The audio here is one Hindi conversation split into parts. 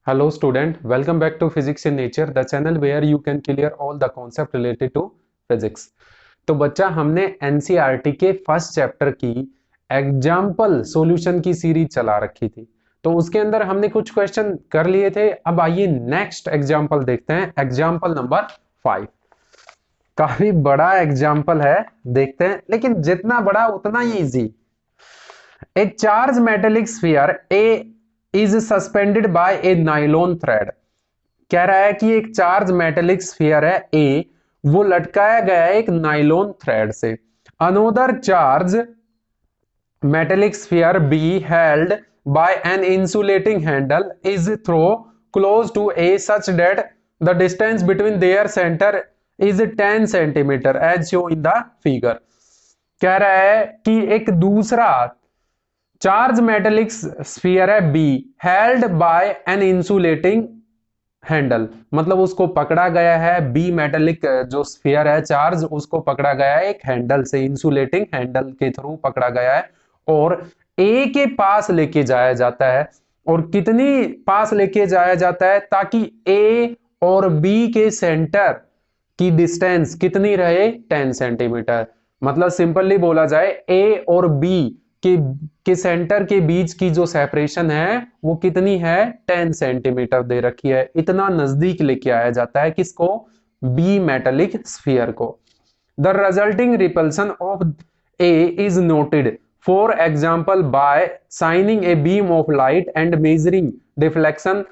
Hello student, welcome back to Physics in Nature, the channel where you can clear all the concept related to physics। तो बच्चा हमने एनसीईआरटी के फर्स्ट चैप्टर की एग्जाम्पल सॉल्यूशन की सीरीज चला रखी थी। तो उसके अंदर हमने कुछ क्वेश्चन कर लिए थे। अब आइए नेक्स्ट एग्जाम्पल देखते हैं, एग्जाम्पल नंबर 5। काफी बड़ा एग्जाम्पल है, देखते हैं, लेकिन जितना बड़ा उतना ही easy. A charge metallic sphere A is suspended by a nylon thread. कह रहा है कि एक चार्ज मेटेलिक स्फीयर है ए, वो लटकाया गया है एक नाइलॉन थ्रेड से। Another charge metallic sphere B held by an insulating handle is throw close to A such that the distance between their centre is 10 centimetre as show in the figure. कह रहा है कि एक दूसरा चार्ज मेटेलिक स्फीयर है B, held by an insulating handle, मतलब उसको पकड़ा गया है, बी मेटेलिक जो स्फीयर है चार्ज, उसको पकड़ा गया है एक हैंडल से, इंसुलेटिंग हैंडल के थ्रू पकड़ा गया है और ए के पास लेके जाया जाता है। और कितनी पास लेके जाया जाता है ताकि ए और बी के सेंटर की डिस्टेंस कितनी रहे, 10 सेंटीमीटर। मतलब सिंपली बोला जाए ए और बी के सेंटर के बीच की जो सेपरेशन है वो कितनी है, 10 सेंटीमीटर दे रखी है। इतना नजदीक लेके आया जाता है किसको, बी मेटेलिक स्फीयर को। The resulting repulsion of A is noted for example bye signing a beam of light and measuring deflection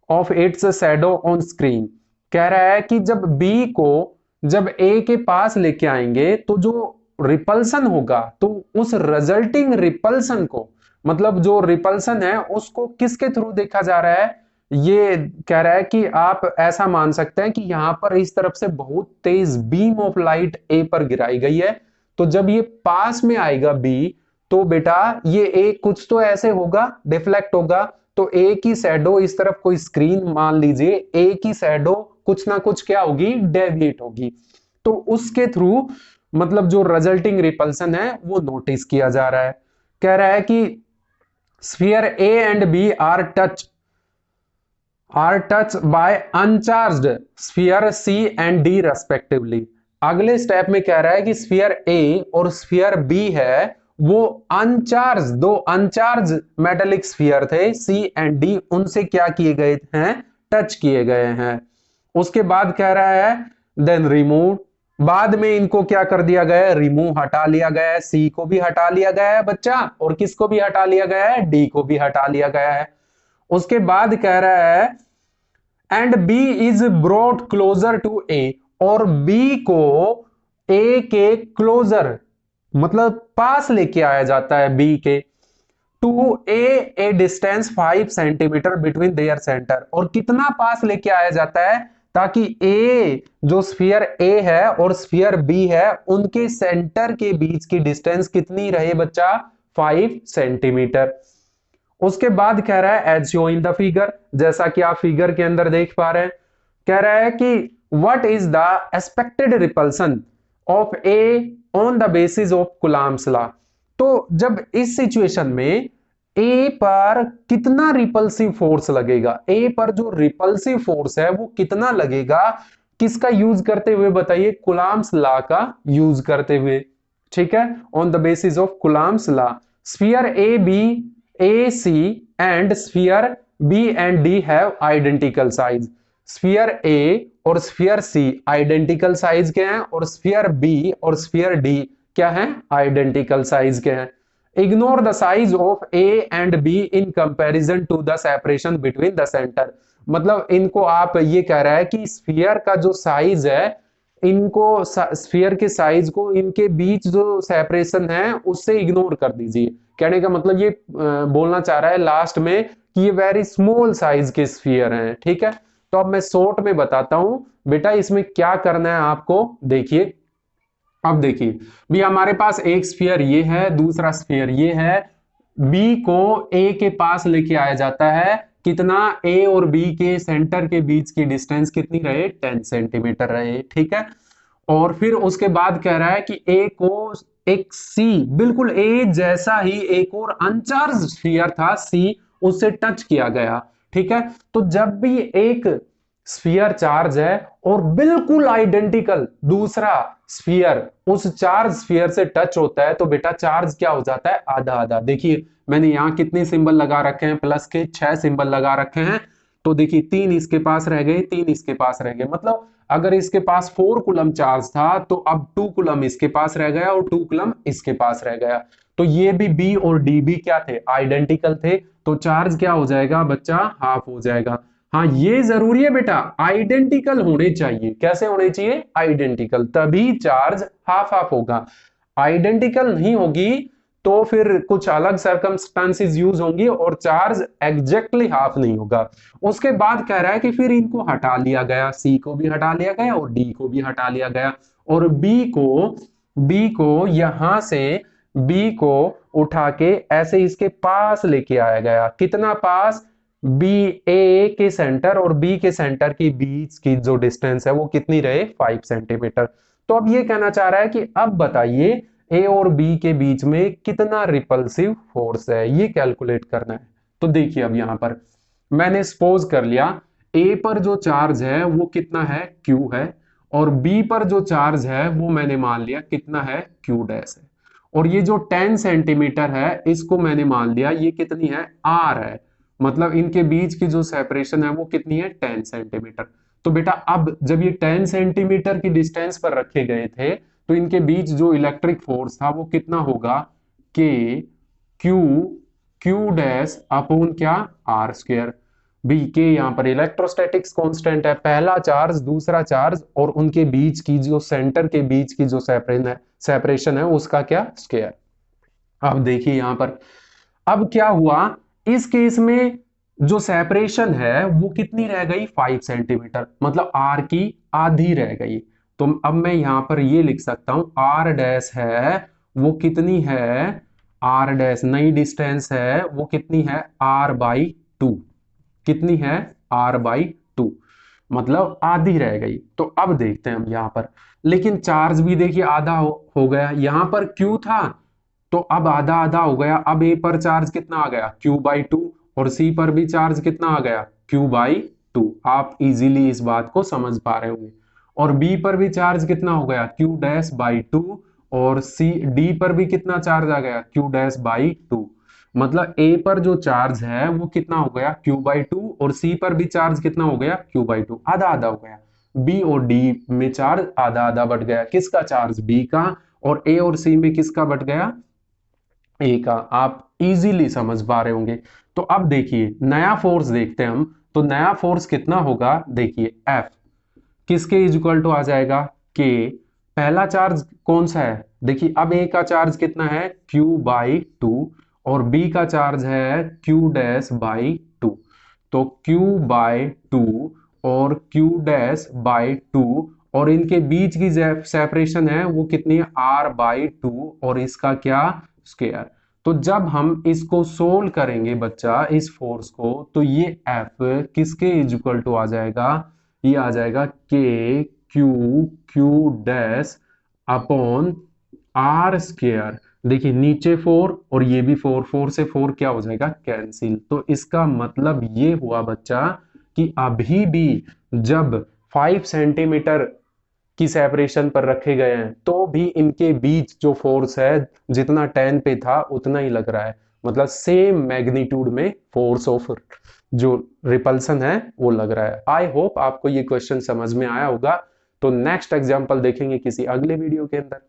of its shadow on screen. कह रहा है कि जब ए के पास लेके आएंगे तो जो रिपल्सन होगा, तो उस रिजल्टिंग रिपल्सन को, मतलब जो रिपल्सन है उसको किसके थ्रू देखा जा रहा है, ये कह रहा है कि आप ऐसा मान सकते हैं कि यहां पर इस तरफ से बहुत तेज बीम ऑफ लाइट ए पर गिराई गई है। तो जब ये पास में आएगा बी, तो बेटा ये ए कुछ तो ऐसे होगा, डिफ्लेक्ट होगा। तो ए की शैडो इस तरफ कोई स्क्रीन मान लीजिए, ए की शैडो कुछ ना कुछ क्या होगी, डेविएट होगी। तो उसके थ्रू मतलब जो रिजल्टिंग रिपल्सन है वो नोटिस किया जा रहा है। कह रहा है कि sphere A and B are touch by uncharged sphere C and D respectively. अगले स्टेप में कह रहा है कि स्फीयर ए और स्फीयर बी है वो अनचार्ज, दो अनचार्ज मेटेलिक स्फीयर थे सी एंड डी, उनसे क्या किए गए हैं, टच किए गए हैं। उसके बाद कह रहा है देन रिमूव, बाद में इनको क्या कर दिया गया है, रिमूव, हटा लिया गया है। सी को भी हटा लिया गया है बच्चा, और किसको भी हटा लिया गया है, डी को भी हटा लिया गया है। उसके बाद कह रहा है and B is brought closer to A, और बी को ए के क्लोजर मतलब पास लेके आया जाता है बी के, to a distance 5 centimetre between their centre. और कितना पास लेके आया जाता है ताकि ए जो स्फीयर ए है और स्फीयर बी है उनके सेंटर के बीच की डिस्टेंस कितनी रहे बच्चा, 5 सेंटीमीटर। उसके बाद कह रहा है as show in the figure, जैसा कि आप फिगर के अंदर देख पा रहे हैं। कह रहा है कि what is the expected repulsion of A on the basis of Coulomb's law. तो जब इस सिचुएशन में ए पर कितना रिपल्सिव फोर्स लगेगा, ए पर जो रिपल्सिव फोर्स है वो कितना लगेगा, किसका यूज करते हुए बताइए, कूलम्ब्स लॉ का यूज करते हुए। ठीक है, on the basis of Coulomb's law sphere A B A C and sphere B and D have identical size. Sphere A और स्फीयर सी आइडेंटिकल साइज के हैं और स्फीयर बी और स्फीयर डी क्या है, आइडेंटिकल साइज के हैं। Ignore the size of A and B in comparison to the separation between the centre. मतलब इनको आप ये कह रहा है कि स्फीयर का जो साइज है, इनको स्फीयर के साइज को इनके बीच जो सेपरेशन है उससे इग्नोर कर दीजिए। कहने का मतलब ये बोलना चाह रहा है लास्ट में कि ये वेरी स्मॉल साइज के स्फीयर हैं। ठीक है, तो अब मैं शॉर्ट में बताता हूं बेटा इसमें क्या करना है आपको। देखिए, अब देखिए भी हमारे पास एक स्फीयर ये है, दूसरा स्फीयर ये है। बी को ए के पास लेके आया जाता है, कितना, ए और बी के सेंटर के बीच की डिस्टेंस कितनी रहे, 10 सेंटीमीटर रहे। ठीक है, और फिर उसके बाद कह रहा है कि ए को एक सी, बिल्कुल ए जैसा ही एक और अनचार्ज स्फीयर था सी, उससे टच किया गया। ठीक है। तो जब भी एक स्फीयर चार्ज है और बिल्कुल आइडेंटिकल दूसरा स्फीयर उस चार्ज स्फीयर से टच होता है तो बेटा चार्ज क्या हो जाता है, आधा आधा। देखिए मैंने यहां कितने सिंबल लगा रखे हैं, प्लस के 6 सिंबल लगा रखे हैं। तो देखिए 3 इसके पास रह गए, 3 इसके पास रह गए, मतलब अगर इसके पास 4 कूलम चार्ज था तो अब 2 कूलम इसके पास रह गया और 2 कूलम इसके पास रह गया। तो ये भी बी और डी भी क्या थे, आइडेंटिकल थे। तो चार्ज क्या हो जाएगा बच्चा, हाफ हो जाएगा। हाँ ये जरूरी है बेटा, आइडेंटिकल होने चाहिए। कैसे होने चाहिए, आइडेंटिकल, तभी चार्ज हाफ हाफ होगा। आइडेंटिकल नहीं होगी तो फिर कुछ अलग सर्कमस्टांसेस यूज होंगी और चार्ज एग्जैक्टली हाफ नहीं होगा। उसके बाद कह रहा है कि फिर इनको हटा लिया गया, सी को भी हटा लिया गया और डी को भी हटा लिया गया और बी को यहां से बी को उठा के ऐसे इसके पास लेके आया गया। कितना पास, बी ए के सेंटर और बी के सेंटर के बीच की जो डिस्टेंस है वो कितनी रहे, 5 सेंटीमीटर। तो अब ये कहना चाह रहा है कि अब बताइए ए और बी के बीच में कितना रिपल्सिव फोर्स है, ये कैलकुलेट करना है। तो देखिए अब यहां पर मैंने सपोज कर लिया ए पर जो चार्ज है वो कितना है, क्यू है, और बी पर जो चार्ज है वो मैंने मान लिया कितना है, क्यू डैश है। और ये जो 10 सेंटीमीटर है इसको मैंने मान लिया ये कितनी है, आर है, मतलब इनके बीच की जो सेपरेशन है वो कितनी है, 10 सेंटीमीटर। तो बेटा अब जब ये 10 सेंटीमीटर की डिस्टेंस पर रखे गए थे तो इनके बीच जो इलेक्ट्रिक फोर्स था वो कितना होगा, के क्यू क्यू डैश अपॉन क्या, आर स्क्वायर। बी के यहाँ पर इलेक्ट्रोस्टैटिक्स कांस्टेंट है, पहला चार्ज दूसरा चार्ज और उनके बीच की जो सेंटर के बीच की जो सेपरेशन है उसका क्या, स्क्वायर। अब देखिए यहां पर अब क्या हुआ, इस केस में जो सेपरेशन है वो कितनी रह गई, 5 सेंटीमीटर, मतलब आर की आधी रह गई। तो अब मैं यहां पर ये लिख सकता हूं आर डैश है वो कितनी है, आर डैश नई डिस्टेंस है वो कितनी है, आर बाई 2। कितनी है, आर बाई 2, मतलब आधी रह गई। तो अब देखते हैं हम यहां पर, लेकिन चार्ज भी देखिए आधा हो गया, यहां पर क्यू था तो अब आधा आधा हो गया। अब ए पर चार्ज कितना आ गया, क्यू बाई 2, और सी पर भी चार्ज कितना आ गया, क्यू बाई 2। आप इजीली इस बात को समझ पा रहे होंगे। और बी पर भी चार्ज कितना हो गया, क्यू डैश बाई 2, और सी डी पर भी कितना चार्ज आ गया, क्यू डैश बाई 2। मतलब ए पर जो चार्ज है वो कितना हो गया, क्यू बाई 2, और सी पर भी चार्ज कितना हो गया, क्यू बाई 2, आधा आधा हो गया। बी और डी में चार्ज आधा आधा बढ़ गया, किसका चार्ज, बी का, और ए और सी में किसका बढ़ गया, ए का। आप इजीली समझ पा रहे होंगे। तो अब देखिए नया फोर्स देखते हैं हम, तो नया फोर्स कितना होगा, देखिए एफ किसके इक्वल टू आ जाएगा, के। पहला चार्ज कौन सा है, देखिए अब ए का चार्ज कितना है, क्यू बाई 2, और बी का चार्ज है क्यू डैश बाई 2। तो क्यू बाई 2 और क्यू डैश बाई 2, और इनके बीच की सेपरेशन है वो कितनी है, आर बाई 2, और इसका क्या, स्क्वायर। तो जब हम इसको सोल्व करेंगे बच्चा इस फोर्स को, तो ये एफ किसके इक्वल टू आ जाएगा, ये आ जाएगा के q q dash upon r square. देखिए नीचे 4 और ये भी 4, 4 से 4 क्या हो जाएगा, कैंसिल। तो इसका मतलब ये हुआ बच्चा कि अभी भी जब 5 सेंटीमीटर की सेपरेशन पर रखे गए हैं तो भी इनके बीच जो फोर्स है जितना 10 पे था उतना ही लग रहा है, मतलब सेम मैग्नीट्यूड में फोर्स ऑफ जो रिपल्सन है वो लग रहा है। आई होप आपको ये क्वेश्चन समझ में आया होगा। तो नेक्स्ट एग्जांपल देखेंगे किसी अगले वीडियो के अंदर।